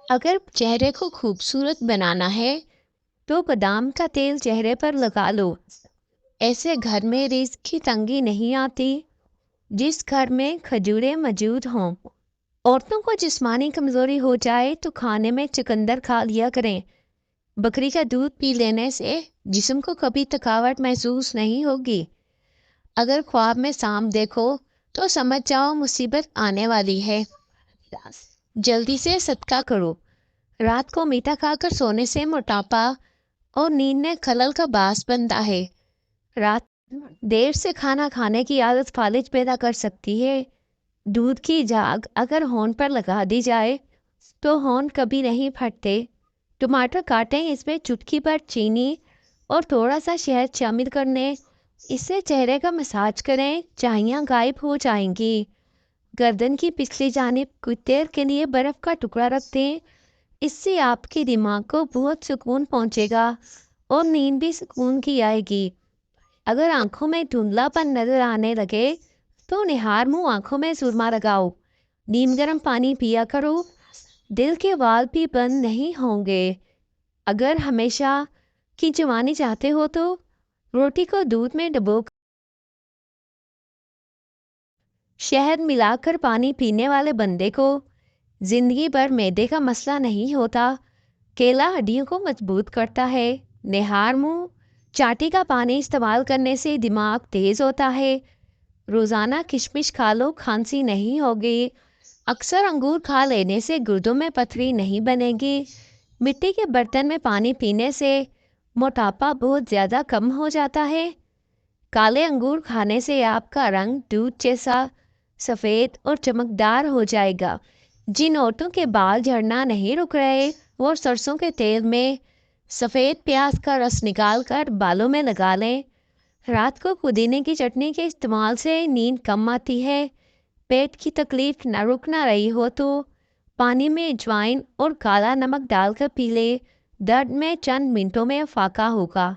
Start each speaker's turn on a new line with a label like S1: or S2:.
S1: اگر چہرے کو خوبصورت بنانا ہے تو بادام کا تیل چہرے پر لگا لو۔ ایسے گھر میں رزق کی تنگی نہیں آتی جس گھر میں کھجوریں موجود ہوں۔ عورتوں کو جسمانی کمزوری ہو جائے تو کھانے میں چقندر کھا لیا کریں۔ بکری کا دودھ پی لینے سے جسم کو کبھی تھکاوٹ محسوس نہیں ہوگی۔ اگر خواب میں سانپ دیکھو تو سمجھ جاؤ مصیبت آنے والی ہے۔ جلدی سے صدقہ کرو۔ رات کو میٹھا کھا کر سونے سے موٹاپا اور نیند میں خلل کا باعث بنتا ہے۔ رات دیر سے کھانا کھانے کی عادت فالج پیدا کر سکتی ہے۔ دودھ کی جھاگ اگر ہونٹ پر لگا دی جائے تو ہونٹ کبھی نہیں پھٹتے۔ ٹماٹر کاٹیں، اس میں چٹکی پر چینی اور تھوڑا سا شہد شامل کرنے، اس سے چہرے کا مساج کریں، چاہیاں غائب ہو جائیں گی۔ گردن کی پچھلی جانب کچھ دیر کے لیے برف کا ٹکڑا رکھ دیں، اس سے آپ کے دماغ کو بہت سکون پہنچے گا اور نیند بھی سکون کی آئے گی۔ اگر آنکھوں میں دھندلا پن نظر آنے لگے تو نہار منہ آنکھوں میں سرما لگاؤ۔ نیم گرم پانی پیا کرو، دل کے وال بھی بند نہیں ہوں گے۔ اگر ہمیشہ کی جوانی چاہتے ہو تو روٹی کو دودھ میں ڈبو کر شہد ملا کر پانی پینے والے بندے کو زندگی بھر معدے کا مسئلہ نہیں ہوتا۔ کیلا ہڈیوں کو مضبوط کرتا ہے۔ نہار منہ چاٹی کا پانی استعمال کرنے سے دماغ تیز ہوتا ہے۔ روزانہ کشمش کھا لو، کھانسی نہیں ہوگی۔ اکثر انگور کھا لینے سے گردوں میں پتھری نہیں بنے گی۔ مٹی کے برتن میں پانی پینے سے موٹاپا بہت زیادہ کم ہو جاتا ہے۔ کالے انگور کھانے سے آپ کا رنگ دودھ جیسا سفید اور چمکدار ہو جائے گا۔ جن عورتوں کے بال جھڑنا نہیں رک رہے وہ سرسوں کے تیل میں سفید پیاز کا رس نکال کر بالوں میں لگا لیں۔ رات کو پودینے کی چٹنی کے استعمال سے نیند کم آتی ہے۔ پیٹ کی تکلیف نہ رک نہ رہی ہو تو پانی میں اجوائن اور کالا نمک ڈال کر پی لے، درد میں چند منٹوں میں فاقہ ہوگا۔